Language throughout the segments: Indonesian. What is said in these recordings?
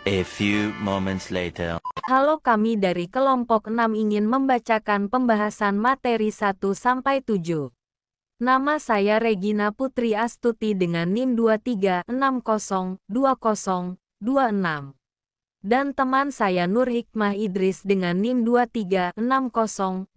A few moments later. Halo, kami dari kelompok 6 ingin membacakan pembahasan materi 1-7. Nama saya Regina Putri Astuti dengan NIM 23602026. Dan teman saya Nur Hikmah Idris dengan NIM 23602016.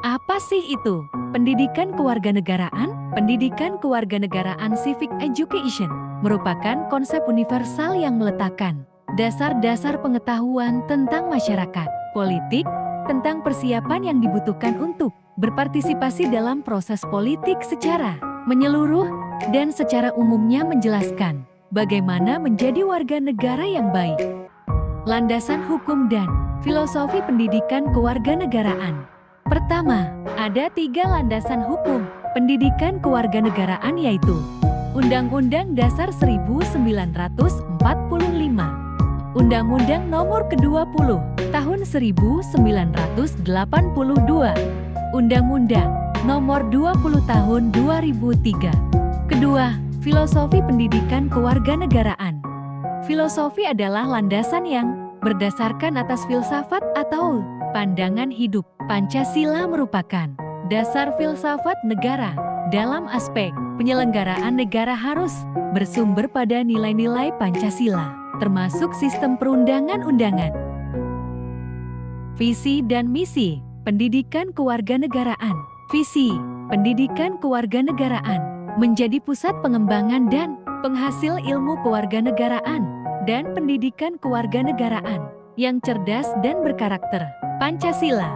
Apa sih itu? Pendidikan kewarganegaraan? Pendidikan kewarganegaraan civic education merupakan konsep universal yang meletakkan dasar-dasar pengetahuan tentang masyarakat, politik, tentang persiapan yang dibutuhkan untuk berpartisipasi dalam proses politik secara menyeluruh dan secara umumnya menjelaskan bagaimana menjadi warga negara yang baik. Landasan hukum dan filosofi pendidikan kewarganegaraan. Pertama, ada 3 landasan hukum pendidikan kewarganegaraan yaitu Undang-Undang Dasar 1945, Undang-Undang Nomor ke-20 Tahun 1982, Undang-Undang Nomor 20 Tahun 2003. Kedua, filosofi pendidikan kewarganegaraan. Filosofi adalah landasan yang berdasarkan atas filsafat atau pandangan hidup. Pancasila merupakan dasar filsafat negara. Dalam aspek penyelenggaraan negara harus bersumber pada nilai-nilai Pancasila, termasuk sistem perundangan-undangan. Visi dan misi pendidikan kewarganegaraan. Visi pendidikan kewarganegaraan menjadi pusat pengembangan dan penghasil ilmu kewarganegaraan dan pendidikan kewarganegaraan yang cerdas dan berkarakter. Pancasila.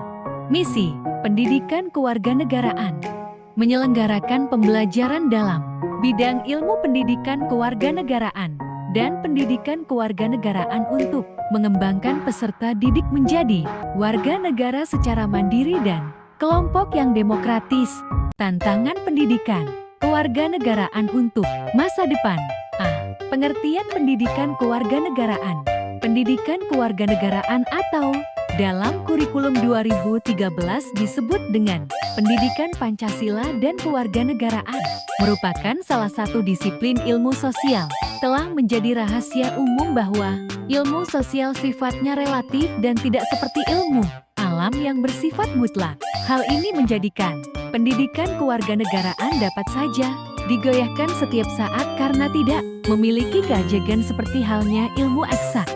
Misi pendidikan kewarganegaraan menyelenggarakan pembelajaran dalam bidang ilmu pendidikan kewarganegaraan dan pendidikan kewarganegaraan untuk mengembangkan peserta didik menjadi warga negara secara mandiri dan kelompok yang demokratis. Tantangan pendidikan kewarganegaraan untuk masa depan. A. Pengertian pendidikan kewarganegaraan. Pendidikan kewarganegaraan atau dalam kurikulum 2013 disebut dengan Pendidikan Pancasila dan Kewarganegaraan, merupakan salah satu disiplin ilmu sosial. Telah menjadi rahasia umum bahwa ilmu sosial sifatnya relatif dan tidak seperti ilmu alam yang bersifat mutlak. Hal ini menjadikan pendidikan kewarganegaraan dapat saja digoyahkan setiap saat karena tidak memiliki keajegan seperti halnya ilmu eksak.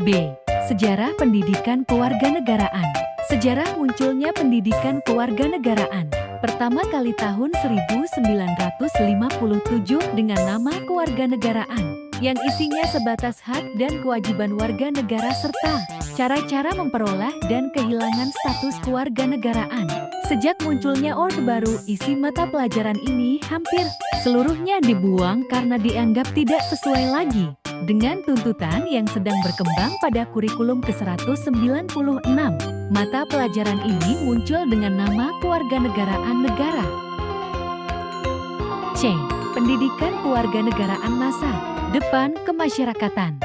B. Sejarah pendidikan kewarganegaraan. Sejarah munculnya pendidikan kewarganegaraan pertama kali tahun 1957 dengan nama kewarganegaraan, yang isinya sebatas hak dan kewajiban warga negara serta cara-cara memperoleh dan kehilangan status kewarganegaraan. Sejak munculnya Orde Baru, isi mata pelajaran ini hampir seluruhnya dibuang karena dianggap tidak sesuai lagi dengan tuntutan yang sedang berkembang pada kurikulum ke-196. Mata pelajaran ini muncul dengan nama Kewarganegaraan Negara. C. Pendidikan kewarganegaraan masa depan kemasyarakatan.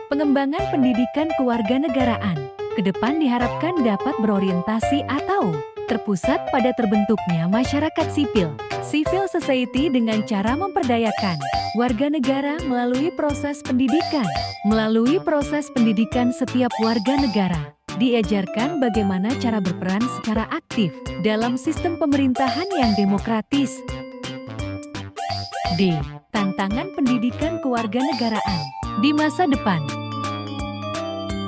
Pengembangan pendidikan kewarganegaraan ke depan diharapkan dapat berorientasi atau terpusat pada terbentuknya masyarakat sipil, civil society dengan cara memperdayakan warga negara melalui proses pendidikan. Melalui proses pendidikan setiap warga negara diajarkan bagaimana cara berperan secara aktif dalam sistem pemerintahan yang demokratis. D. Tantangan pendidikan kewarganegaraan di masa depan.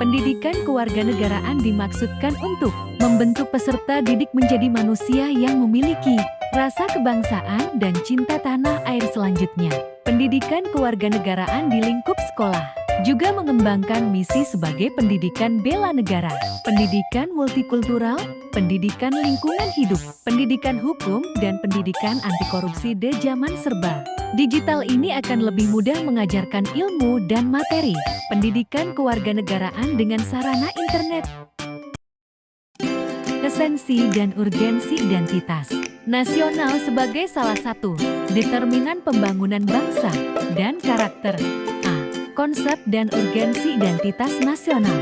Pendidikan kewarganegaraan dimaksudkan untuk membentuk peserta didik menjadi manusia yang memiliki rasa kebangsaan dan cinta tanah air. Selanjutnya, pendidikan kewarganegaraan di lingkup sekolah juga mengembangkan misi sebagai pendidikan bela negara, pendidikan multikultural, pendidikan lingkungan hidup, pendidikan hukum, dan pendidikan anti korupsi di zaman serba digital ini akan lebih mudah mengajarkan ilmu dan materi pendidikan kewarganegaraan dengan sarana internet. Esensi dan urgensi identitas nasional sebagai salah satu determinan pembangunan bangsa dan karakter. A. Konsep dan urgensi identitas nasional.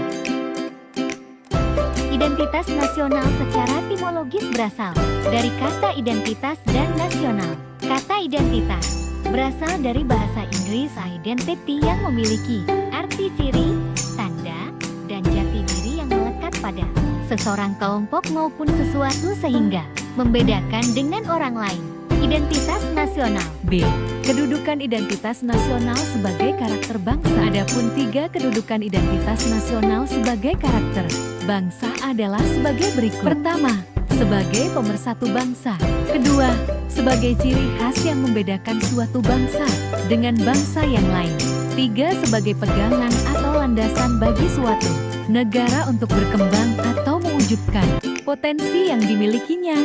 Identitas nasional secara etimologis berasal dari kata identitas dan nasional. Kata identitas berasal dari bahasa Inggris identity yang memiliki arti ciri, tanda, dan jati diri yang melekat pada seseorang, kelompok maupun sesuatu sehingga membedakan dengan orang lain. Identitas nasional. B. Kedudukan identitas nasional sebagai karakter bangsa. Adapun 3 kedudukan identitas nasional sebagai karakter bangsa adalah sebagai berikut. Pertama, sebagai pemersatu bangsa. Kedua, sebagai ciri khas yang membedakan suatu bangsa dengan bangsa yang lain. 3. Sebagai pegangan atau landasan bagi suatu negara untuk berkembang atau mewujudkan potensi yang dimilikinya.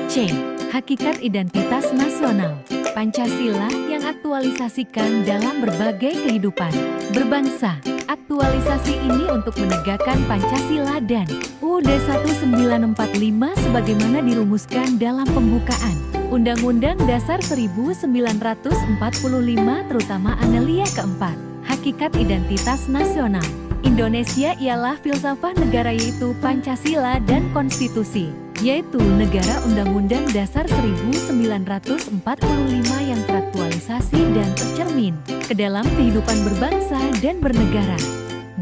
C. Hakikat identitas nasional. Pancasila yang aktualisasikan dalam berbagai kehidupan berbangsa. Aktualisasi ini untuk menegakkan Pancasila dan UUD 1945 sebagaimana dirumuskan dalam pembukaan Undang-Undang Dasar 1945 terutama Anelia keempat. Hakikat identitas nasional Indonesia ialah filsafat negara yaitu Pancasila dan konstitusi, yaitu negara Undang-Undang Dasar 1945 yang teraktualisasi dan tercermin ke dalam kehidupan berbangsa dan bernegara.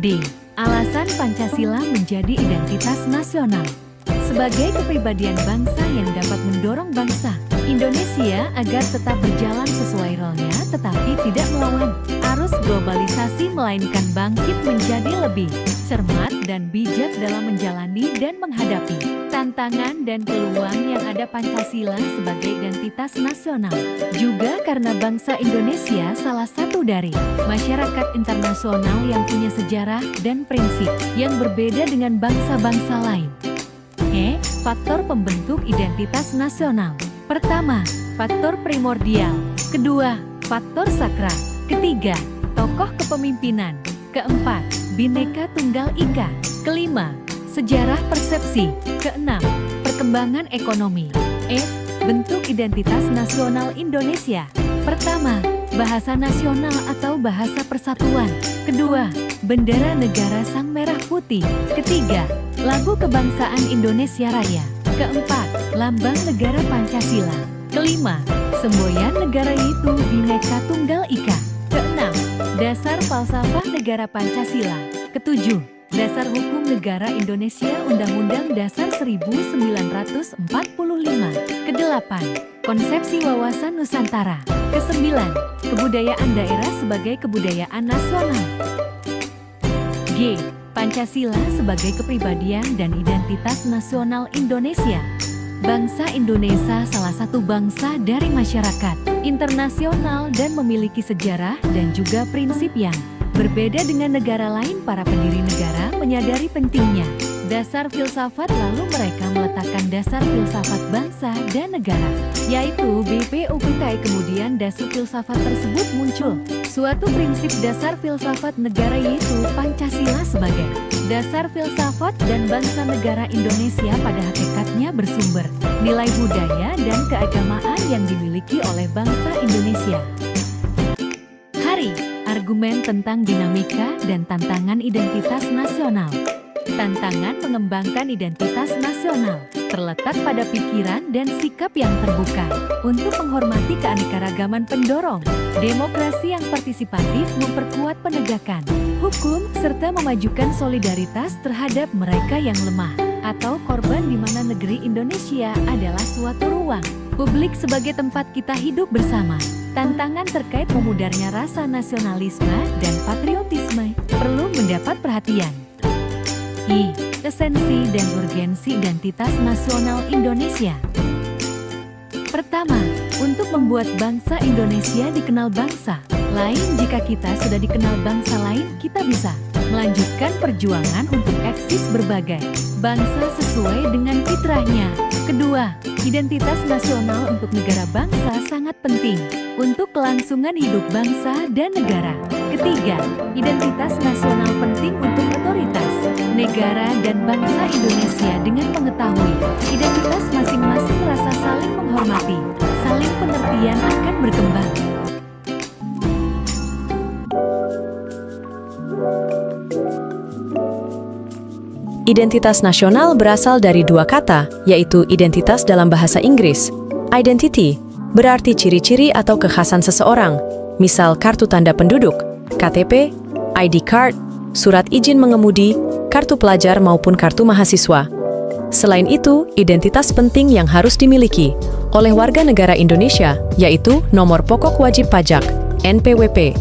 D. Alasan Pancasila menjadi identitas nasional. Sebagai kepribadian bangsa yang dapat mendorong bangsa Indonesia agar tetap berjalan sesuai role-nya tetapi tidak melawan arus globalisasi melainkan bangkit menjadi lebih cermat dan bijak dalam menjalani dan menghadapi tantangan dan peluang yang ada. Pancasila sebagai identitas nasional juga karena bangsa Indonesia salah satu dari masyarakat internasional yang punya sejarah dan prinsip yang berbeda dengan bangsa-bangsa lain. E. Faktor pembentuk identitas nasional. Pertama, faktor primordial. Kedua, faktor sakral. Ketiga, tokoh kepemimpinan. Keempat, Bhinneka Tunggal Ika. Kelima, sejarah persepsi. Keenam, perkembangan ekonomi. F. Bentuk identitas nasional Indonesia. Pertama, bahasa nasional atau bahasa persatuan. Kedua, bendera negara Sang Merah Putih. Ketiga, lagu kebangsaan Indonesia Raya. Keempat, lambang negara Pancasila. Kelima, semboyan negara yaitu Bhinneka Tunggal Ika. Keenam, dasar falsafah negara Pancasila. Ketujuh, dasar hukum negara Indonesia Undang-Undang Dasar 1945. Kedelapan, konsepsi wawasan Nusantara. Kesembilan, kebudayaan daerah sebagai kebudayaan nasional. G. Pancasila sebagai kepribadian dan identitas nasional Indonesia. Bangsa Indonesia salah satu bangsa dari masyarakat internasional dan memiliki sejarah dan juga prinsip yang berbeda dengan negara lain. Para pendiri negara menyadari pentingnya dasar filsafat lalu mereka meletakkan dasar filsafat bangsa dan negara, yaitu BPUPKI. Kemudian dasar filsafat tersebut muncul suatu prinsip dasar filsafat negara yaitu Pancasila sebagai dasar filsafat dan bangsa negara Indonesia pada hakikatnya bersumber nilai budaya dan keagamaan yang dimiliki oleh bangsa Indonesia. Hari, argumen tentang dinamika dan tantangan identitas nasional. Tantangan mengembangkan identitas nasional terletak pada pikiran dan sikap yang terbuka untuk menghormati keanekaragaman, pendorong demokrasi yang partisipatif, memperkuat penegakan hukum, serta memajukan solidaritas terhadap mereka yang lemah atau korban, di mana negeri Indonesia adalah suatu ruang publik sebagai tempat kita hidup bersama. Tantangan terkait memudarnya rasa nasionalisme dan patriotisme perlu mendapat perhatian. I. Esensi dan urgensi identitas nasional Indonesia. Pertama, untuk membuat bangsa Indonesia dikenal bangsa lain. Jika kita sudah dikenal bangsa lain, kita bisa melanjutkan perjuangan untuk eksis berbagai bangsa sesuai dengan fitrahnya. Kedua, identitas nasional untuk negara bangsa sangat penting untuk kelangsungan hidup bangsa dan negara. Ketiga, identitas nasional penting untuk otoritas negara dan bangsa Indonesia dengan mengetahui identitas masing-masing, rasa saling menghormati, saling pengertian akan berkembang. Identitas nasional berasal dari dua kata, yaitu identitas dalam bahasa Inggris, identity, berarti ciri-ciri atau kekhasan seseorang, misal kartu tanda penduduk, KTP, ID card, surat izin mengemudi, kartu pelajar maupun kartu mahasiswa. Selain itu, identitas penting yang harus dimiliki oleh warga negara Indonesia, yaitu nomor pokok wajib pajak, NPWP.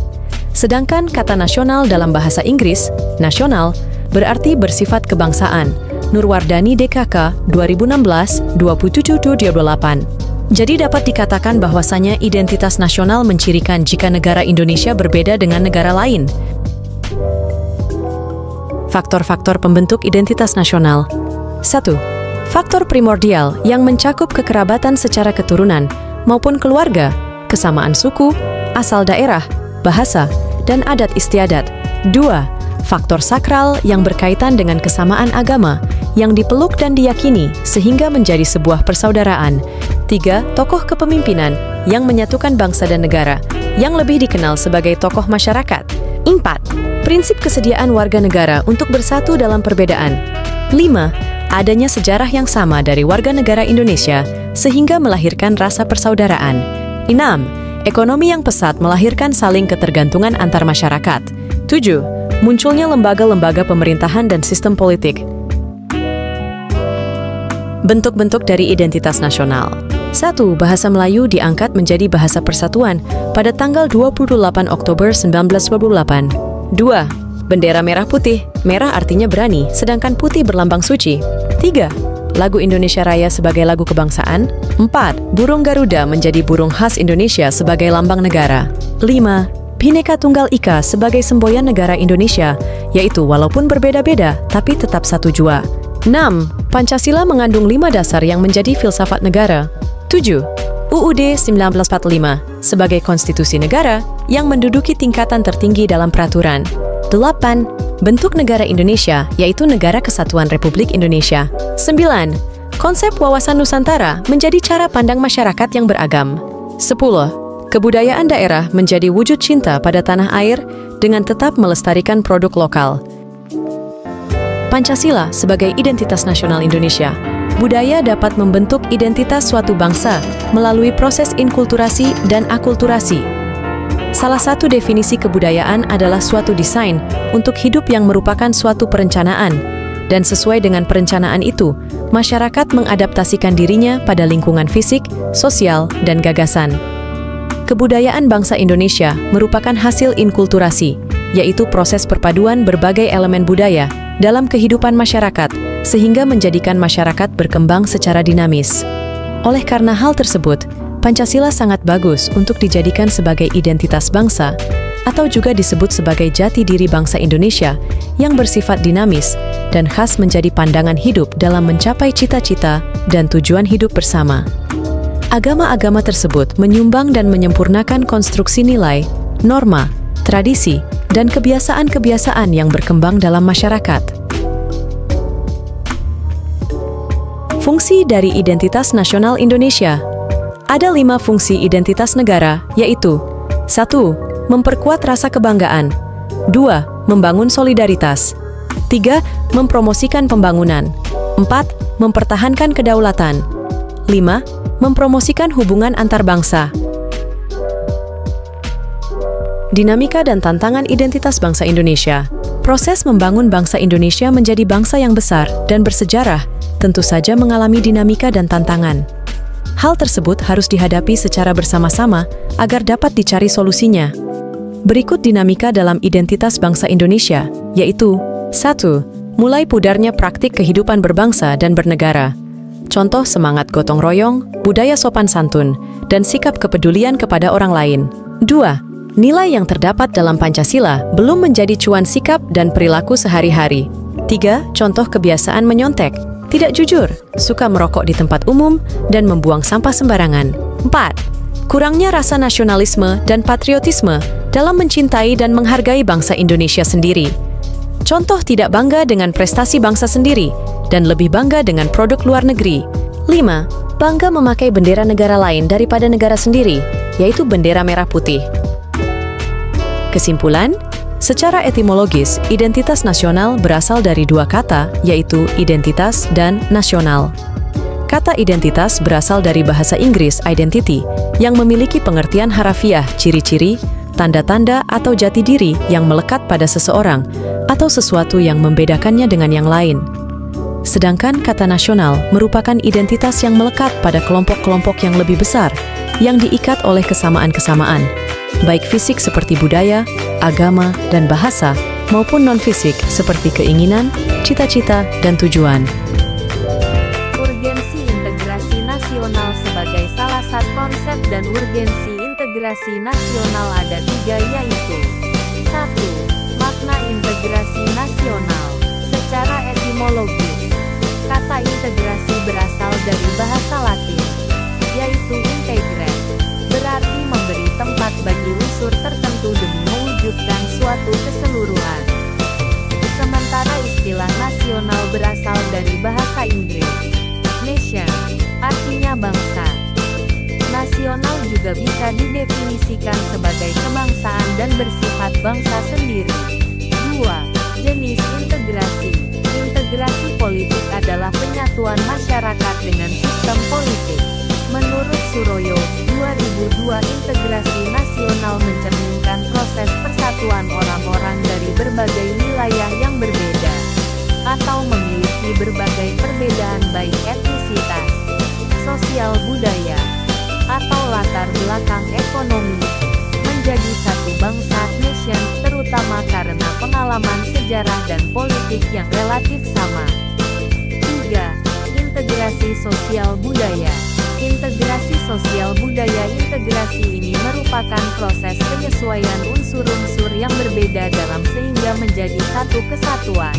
Sedangkan kata nasional dalam bahasa Inggris, nasional, berarti bersifat kebangsaan. Nurwardani DKK 2016-27/28. Jadi dapat dikatakan bahwasanya identitas nasional mencirikan jika negara Indonesia berbeda dengan negara lain. Faktor-faktor pembentuk identitas nasional. 1. Faktor primordial yang mencakup kekerabatan secara keturunan maupun keluarga, kesamaan suku, asal daerah, bahasa, dan adat istiadat. 2. Faktor sakral yang berkaitan dengan kesamaan agama yang dipeluk dan diyakini sehingga menjadi sebuah persaudaraan. 3. Tokoh kepemimpinan yang menyatukan bangsa dan negara yang lebih dikenal sebagai tokoh masyarakat. 4. Prinsip kesediaan warga negara untuk bersatu dalam perbedaan. 5. Adanya sejarah yang sama dari warga negara Indonesia sehingga melahirkan rasa persaudaraan. 6. Ekonomi yang pesat melahirkan saling ketergantungan antar masyarakat. 7. Munculnya lembaga-lembaga pemerintahan dan sistem politik. Bentuk-bentuk dari identitas nasional. 1. Bahasa Melayu diangkat menjadi bahasa persatuan pada tanggal 28 Oktober 1928. 2. Bendera merah putih. Merah artinya berani, sedangkan putih berlambang suci. 3. Lagu Indonesia Raya sebagai lagu kebangsaan. 4. Burung Garuda menjadi burung khas Indonesia sebagai lambang negara. 5. Bhinneka Tunggal Ika sebagai semboyan negara Indonesia, yaitu walaupun berbeda-beda, tapi tetap satu jua. 6. Pancasila mengandung 5 dasar yang menjadi filsafat negara. 7. UUD 1945 sebagai konstitusi negara yang menduduki tingkatan tertinggi dalam peraturan. 8. Bentuk negara Indonesia, yaitu Negara Kesatuan Republik Indonesia. 9. Konsep wawasan Nusantara menjadi cara pandang masyarakat yang beragam. 10. Kebudayaan daerah menjadi wujud cinta pada tanah air dengan tetap melestarikan produk lokal. Pancasila sebagai identitas nasional Indonesia. Budaya dapat membentuk identitas suatu bangsa melalui proses inkulturasi dan akulturasi. Salah satu definisi kebudayaan adalah suatu desain untuk hidup yang merupakan suatu perencanaan, dan sesuai dengan perencanaan itu, masyarakat mengadaptasikan dirinya pada lingkungan fisik, sosial, dan gagasan. Kebudayaan bangsa Indonesia merupakan hasil inkulturasi, yaitu proses perpaduan berbagai elemen budaya dalam kehidupan masyarakat, sehingga menjadikan masyarakat berkembang secara dinamis. Oleh karena hal tersebut, Pancasila sangat bagus untuk dijadikan sebagai identitas bangsa, atau juga disebut sebagai jati diri bangsa Indonesia yang bersifat dinamis dan khas menjadi pandangan hidup dalam mencapai cita-cita dan tujuan hidup bersama. Agama-agama tersebut menyumbang dan menyempurnakan konstruksi nilai, norma, tradisi, dan kebiasaan-kebiasaan yang berkembang dalam masyarakat. Fungsi dari identitas nasional Indonesia. Ada 5 fungsi identitas negara, yaitu 1. Memperkuat rasa kebanggaan. 2. Membangun solidaritas. 3. Mempromosikan pembangunan. 4. Mempertahankan kedaulatan. 5. Mempromosikan hubungan antar bangsa. Dinamika dan tantangan identitas bangsa Indonesia. Proses membangun bangsa Indonesia menjadi bangsa yang besar dan bersejarah tentu saja mengalami dinamika dan tantangan. Hal tersebut harus dihadapi secara bersama-sama agar dapat dicari solusinya. Berikut dinamika dalam identitas bangsa Indonesia, yaitu 1. Mulai pudarnya praktik kehidupan berbangsa dan bernegara. Contoh semangat gotong royong, budaya sopan santun, dan sikap kepedulian kepada orang lain. 2. Nilai yang terdapat dalam Pancasila belum menjadi cuan sikap dan perilaku sehari-hari. 3. Contoh kebiasaan menyontek, tidak jujur, suka merokok di tempat umum, dan membuang sampah sembarangan. 4. Kurangnya rasa nasionalisme dan patriotisme dalam mencintai dan menghargai bangsa Indonesia sendiri. Contoh tidak bangga dengan prestasi bangsa sendiri dan lebih bangga dengan produk luar negeri. 5. Bangga memakai bendera negara lain daripada negara sendiri, yaitu bendera merah putih. Kesimpulan, secara etimologis, identitas nasional berasal dari 2 kata, yaitu identitas dan nasional. Kata identitas berasal dari bahasa Inggris identity, yang memiliki pengertian harafiah, ciri-ciri, tanda-tanda atau jati diri yang melekat pada seseorang, atau sesuatu yang membedakannya dengan yang lain. Sedangkan kata nasional merupakan identitas yang melekat pada kelompok-kelompok yang lebih besar, yang diikat oleh kesamaan-kesamaan, baik fisik seperti budaya, agama, dan bahasa, maupun non-fisik seperti keinginan, cita-cita, dan tujuan. Urgensi integrasi nasional sebagai salah satu konsep dan urgensi integrasi nasional ada 3 yaitu 1. Makna integrasi nasional. Secara etimologis, kata integrasi berasal dari bahasa Latin, yaitu integrat, berarti memberi tempat bagi unsur tertentu demi mewujudkan suatu keseluruhan. Sementara istilah nasional berasal dari bahasa Inggris, nation, artinya bangsa. Nasional juga bisa didefinisikan sebagai kebangsaan dan bersifat bangsa sendiri. 2. Jenis integrasi. Integrasi politik adalah penyatuan masyarakat dengan sistem politik. Menurut Suroyo, 2002 integrasi nasional mencerminkan proses persatuan orang-orang dari berbagai wilayah yang berbeda, atau memiliki berbagai perbedaan baik etnisitas, sosial budaya, atau latar belakang ekonomi, menjadi satu bangsa nation, terutama karena pengalaman sejarah dan politik yang relatif sama. 3. Integrasi sosial budaya. Integrasi sosial budaya. Integrasi ini merupakan proses penyesuaian unsur-unsur yang berbeda dalam sehingga menjadi satu kesatuan.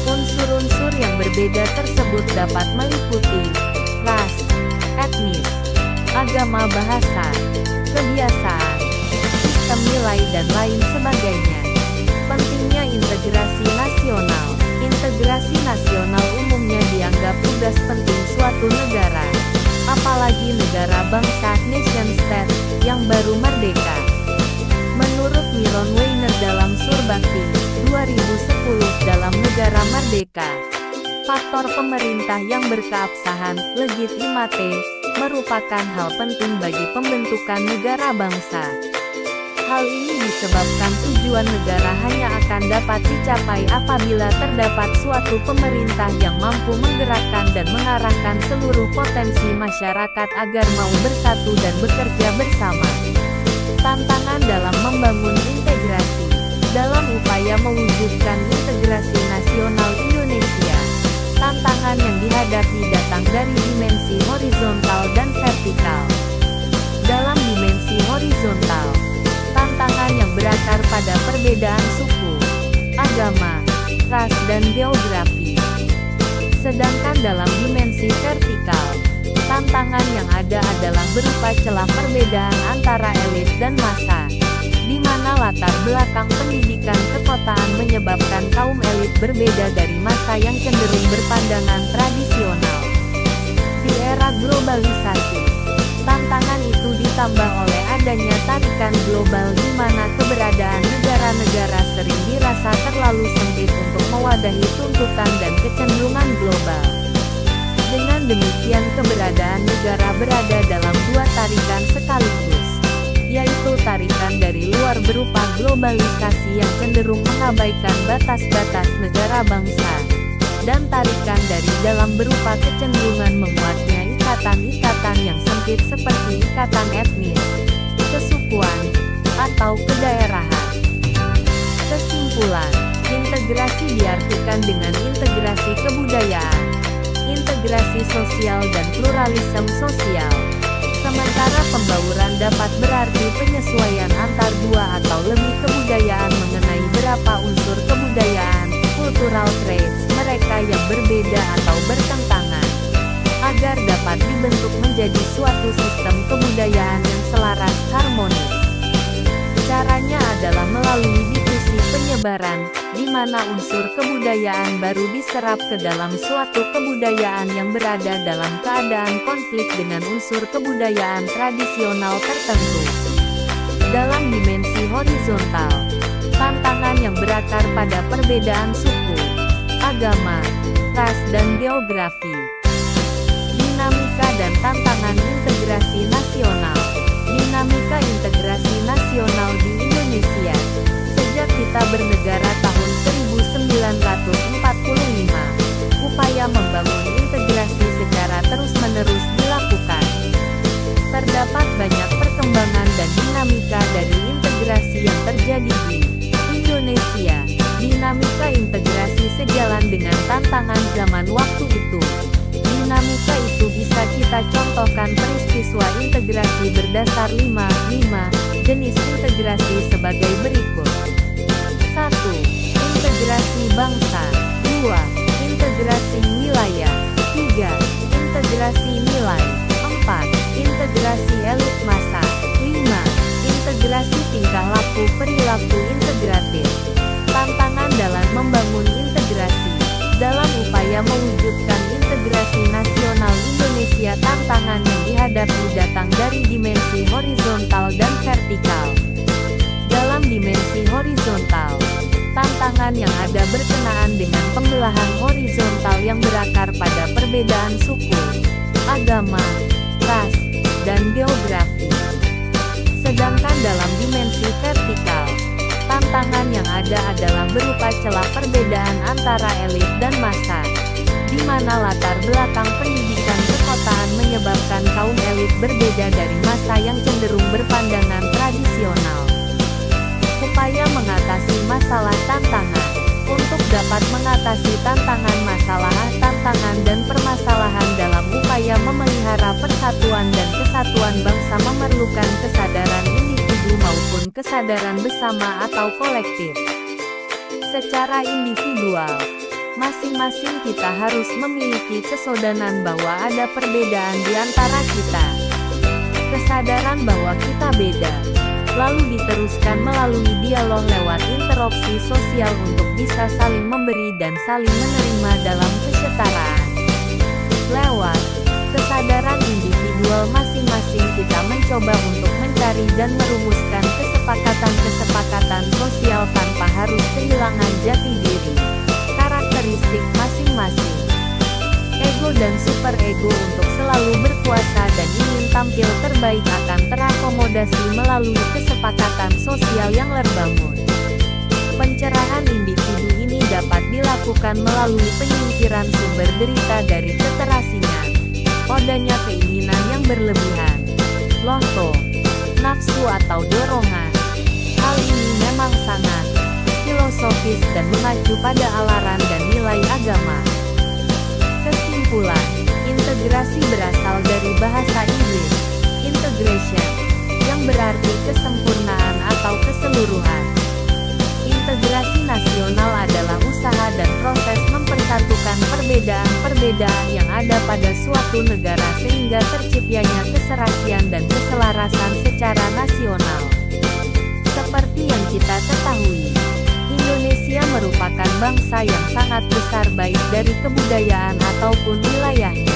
Unsur-unsur yang berbeda tersebut dapat meliputi ras, etnis, agama, bahasa, kebiasaan, sistem nilai, dan lain sebagainya. Pentingnya integrasi nasional. Integrasi nasional umumnya dianggap tugas penting suatu negara, apalagi negara bangsa nation state yang baru merdeka. Menurut Miron Weiner dalam Surbakti 2010 dalam Negara Merdeka, faktor pemerintah yang berkeabsahan, legitimate, merupakan hal penting bagi pembentukan negara bangsa. Hal ini disebabkan tujuan negara hanya akan dapat dicapai apabila terdapat suatu pemerintah yang mampu menggerakkan dan mengarahkan seluruh potensi masyarakat agar mau bersatu dan bekerja bersama. Tantangan dalam membangun integrasi. Dalam upaya mewujudkan integrasi nasional Indonesia, tantangan yang dihadapi datang dari dimensi horizontal dan vertikal. Dalam dimensi horizontal, tantangan yang berakar pada perbedaan suku, agama, ras, dan geografi. Sedangkan dalam dimensi vertikal, tantangan yang ada adalah berupa celah perbedaan antara elit dan massa, di mana latar belakang pendidikan kekotaan menyebabkan kaum elit berbeda dari massa yang cenderung berpandangan tradisional. Di era globalisasi, tantangan itu ditambah oleh adanya tarikan global di mana keberadaan negara-negara sering dirasa terlalu sempit untuk mewadahi tuntutan dan kecenderungan global. Dengan demikian keberadaan negara berada dalam dua tarikan sekaligus, yaitu tarikan dari luar berupa globalisasi yang cenderung mengabaikan batas-batas negara bangsa, dan tarikan dari dalam berupa kecenderungan menguatnya ikatan-ikatan yang sempit seperti ikatan etnis, kesukuan, atau kedaerahan. Kesimpulan, integrasi diartikan dengan integrasi kebudayaan, integrasi sosial dan pluralisme sosial. Sementara pembauran dapat berarti penyesuaian antar dua atau lebih kebudayaan mengenai berapa unsur kebudayaan, cultural traits, mereka yang berbeda atau bertentangan, agar dapat dibentuk menjadi suatu sistem kebudayaan yang selaras harmonis. Caranya adalah melalui difusi penyebaran, di mana unsur kebudayaan baru diserap ke dalam suatu kebudayaan yang berada dalam keadaan konflik dengan unsur kebudayaan tradisional tertentu. Dalam dimensi horizontal, tantangan yang berakar pada perbedaan suku, agama, ras, dan geografi. dinamika dan tantangan integrasi nasional. Dinamika integrasi nasional di Indonesia. Sejak kita bernegara tahun 1945, upaya membangun integrasi secara terus-menerus dilakukan. Terdapat banyak perkembangan dan dinamika dari integrasi yang terjadi di Indonesia. Dinamika integrasi sejalan dengan tantangan zaman waktu itu. Dinamika itu bisa kita contohkan peristiwa integrasi berdasar 5 jenis integrasi sebagai berikut. 1. Integrasi bangsa. 2. Integrasi wilayah. 3. Integrasi nilai. 4. Integrasi elit massa. 5. Integrasi tingkah laku perilaku integratif. Tantangan dalam membangun integrasi. Dalam upaya mewujudkan integrasi nasional Indonesia, tantangan yang dihadapi datang dari dimensi horizontal dan vertikal. Dalam dimensi horizontal, tantangan yang ada berkenaan dengan pembelahan horizontal yang berakar pada perbedaan suku, agama, ras, dan geografi. Sedangkan dalam dimensi vertikal, tantangan yang ada adalah berupa celah perbedaan antara elit dan massa, di mana latar belakang pendidikan perkotaan menyebabkan kaum elit berbeda dari massa yang cenderung berpandangan tradisional. Upaya mengatasi masalah tantangan. Untuk dapat mengatasi tantangan dan permasalahan dalam upaya memelihara persatuan dan kesatuan bangsa memerlukan kesadaran individu maupun kesadaran bersama atau kolektif. Secara individual, masing-masing kita harus memiliki kesadaran bahwa ada perbedaan di antara kita. Kesadaran bahwa kita beda, lalu diteruskan melalui dialog lewat interaksi sosial untuk bisa saling memberi dan saling menerima dalam kesetaraan. Lewat kesadaran individual masing-masing kita mencoba untuk mencari dan merumuskan kesepakatan-kesepakatan sosial tanpa harus kehilangan jati diri, karakteristik masing-masing, ego dan superego untuk selalu berkuasa dan ingin tampil terbaik akan terakomodasi melalui kesepakatan sosial yang terbangun. Pencerahan individu ini dapat dilakukan melalui penyingkiran sumber derita dari keterasingan, adanya keinginan yang berlebihan, loto, nafsu atau dorongan. Hal ini memang sangat filosofis dan mengacu pada alaran dan nilai agama. Kesimpulan, integrasi berasal dari bahasa Inggris, integration, yang berarti kesempurnaan atau keseluruhan. Integrasi nasional adalah usaha dan proses mempersatukan perbedaan-perbedaan yang ada pada suatu negara sehingga terciptanya keserasian dan keselarasan secara nasional. Seperti yang kita ketahui, Indonesia merupakan bangsa yang sangat besar baik dari kebudayaan ataupun wilayahnya.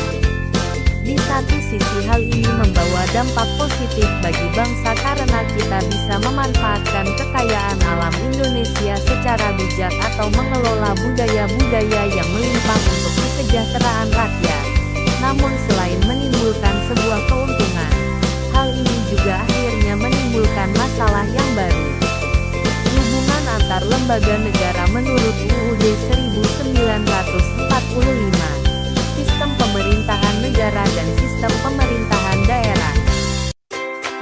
Di satu sisi hal ini membawa dampak positif bagi bangsa karena kita bisa memanfaatkan kekayaan alam Indonesia secara bijak atau mengelola budaya-budaya yang melimpah untuk kesejahteraan rakyat. Namun selain menimbulkan sebuah keuntungan, hal ini juga akhirnya menimbulkan masalah yang baru. Hubungan antar lembaga negara menurut UUD 1945. Sistem pemerintahan negara dan sistem pemerintahan daerah.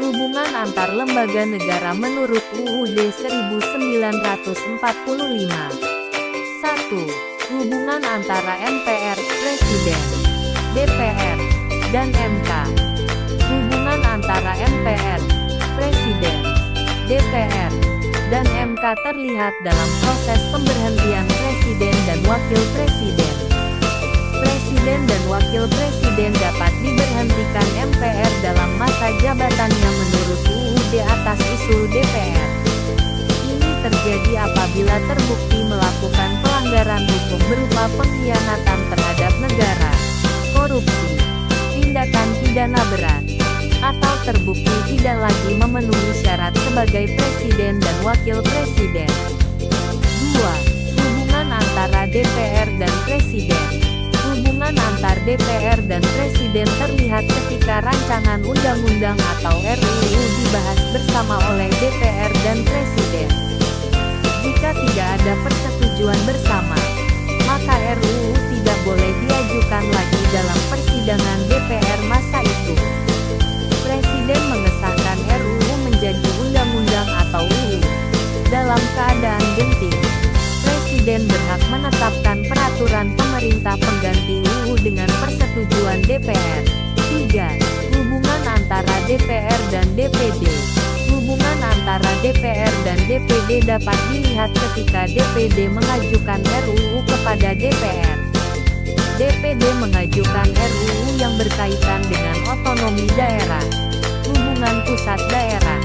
Hubungan antar lembaga negara menurut UUD 1945. 1. Hubungan antara MPR, Presiden, DPR, dan MK. Hubungan antara MPR, Presiden, DPR, dan MK terlihat dalam proses pemberhentian Presiden dan Wakil Presiden. Presiden dan Wakil Presiden dapat diberhentikan MPR dalam masa jabatannya menurut UUD atas usul DPR. Ini terjadi apabila terbukti melakukan pelanggaran hukum berupa pengkhianatan terhadap negara, korupsi, tindakan pidana berat, atau terbukti tidak lagi memenuhi syarat sebagai Presiden dan Wakil Presiden. 2. Hubungan antara DPR dan Presiden. Hubungan antar DPR dan Presiden terlihat ketika rancangan undang-undang atau RUU dibahas bersama oleh DPR dan Presiden. Jika tidak ada persetujuan bersama, maka RUU tidak boleh diajukan lagi dalam persidangan DPR masa itu. Presiden mengesahkan RUU menjadi undang-undang atau UU. Dalam keadaan genting, Presiden berhak menetapkan peraturan pemerintah pengganti UU dengan persetujuan DPR. 3. Hubungan antara DPR dan DPD. Hubungan antara DPR dan DPD dapat dilihat ketika DPD mengajukan RUU kepada DPR. DPD mengajukan RUU yang berkaitan dengan otonomi daerah, hubungan pusat daerah,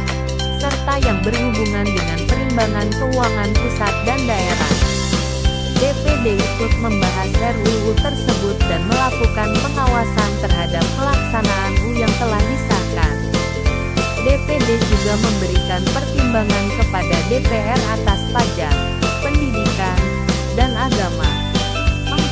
serta yang berhubungan dengan perimbangan keuangan pusat dan daerah. DPD ikut membahas RUU tersebut dan melakukan pengawasan terhadap pelaksanaan UU yang telah disahkan. DPD juga memberikan pertimbangan kepada DPR atas pajak, pendidikan, dan agama. 4.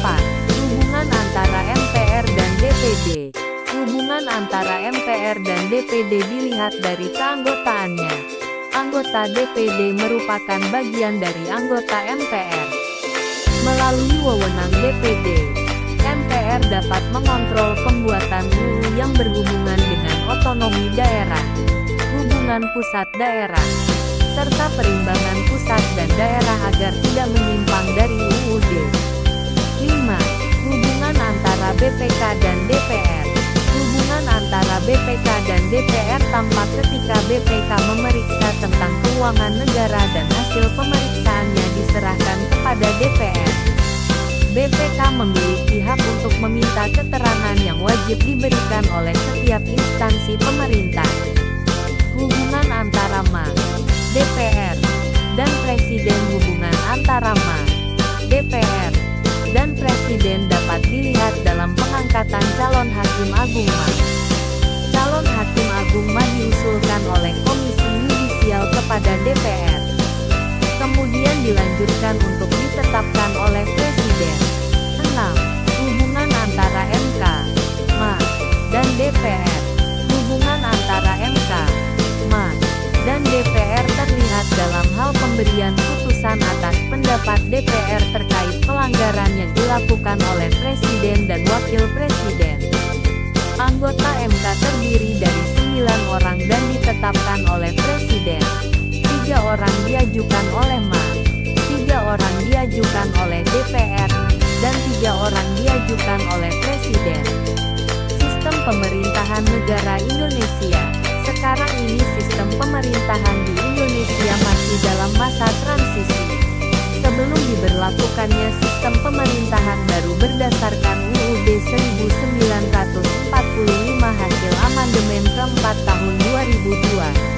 Hubungan antara MPR dan DPD. Hubungan antara MPR dan DPD dilihat dari keanggotaannya. Anggota DPD merupakan bagian dari anggota MPR. Melalui wewenang DPD, MPR dapat mengontrol pembuatan UU yang berhubungan dengan otonomi daerah, hubungan pusat daerah, serta perimbangan pusat dan daerah agar tidak menyimpang dari UUD. 5. Hubungan antara BPK dan DPR. Hubungan antara BPK dan DPR tampak ketika BPK memeriksa tentang keuangan negara dan hasil pemeriksaannya diserahkan kepada DPR. BPK memiliki hak untuk meminta keterangan yang wajib diberikan oleh setiap instansi pemerintah. Hubungan antara MA, DPR, dan Presiden. Hubungan antara MA, DPR, dan Presiden dapat dilihat dalam pengangkatan calon hakim agung MA. Calon hakim agung MA diusulkan oleh Komisi Yudisial kepada DPR. Kemudian dilanjutkan untuk ditetapkan oleh Presiden. 6. Hubungan antara MK, MA, dan DPR. Hubungan antara MK, MA, dan DPR terlihat dalam hal pemberian putusan atas pendapat DPR terkait pelanggaran yang dilakukan oleh Presiden dan Wakil Presiden. Anggota MK terdiri dari 9 orang dan ditetapkan oleh Presiden. 3 orang diajukan oleh MA, 3 orang diajukan oleh DPR, dan 3 orang diajukan oleh Presiden. Sistem pemerintahan negara Indonesia. Sekarang ini sistem pemerintahan di Indonesia masih dalam masa transisi. Sebelum diberlakukannya sistem pemerintahan baru berdasarkan UUD 1945 hasil amandemen keempat tahun 2002.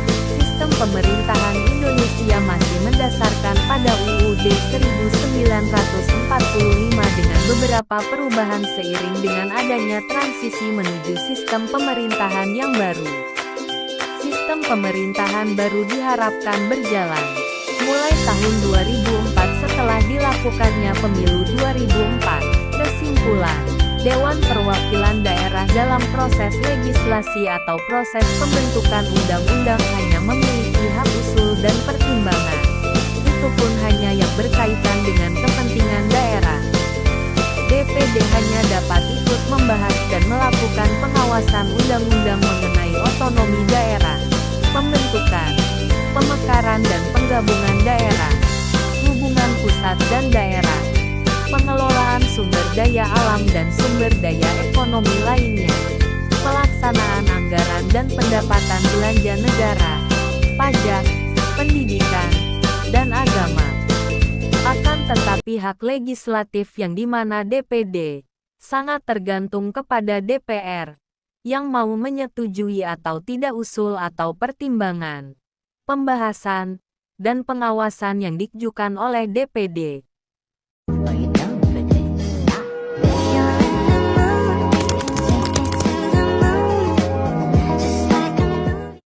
Sistem pemerintahan Indonesia masih mendasarkan pada UUD 1945 dengan beberapa perubahan seiring dengan adanya transisi menuju sistem pemerintahan yang baru. Sistem pemerintahan baru diharapkan berjalan mulai tahun 2004 setelah dilakukannya pemilu 2004. Kesimpulan, Dewan Perwakilan Daerah dalam proses legislasi atau proses pembentukan undang-undang hanya memiliki hak usul dan pertimbangan. Itu pun hanya yang berkaitan dengan kepentingan daerah. DPD hanya dapat ikut membahas dan melakukan pengawasan undang-undang mengenai otonomi daerah, pembentukan, pemekaran dan penggabungan daerah, hubungan pusat dan daerah, pengelolaan sumber daya alam dan sumber daya ekonomi lainnya, pelaksanaan anggaran dan pendapatan belanja negara, pajak, pendidikan, dan agama. Akan tetapi hak legislatif yang dimana DPD sangat tergantung kepada DPR yang mau menyetujui atau tidak usul atau pertimbangan, pembahasan, dan pengawasan yang diajukan oleh DPD.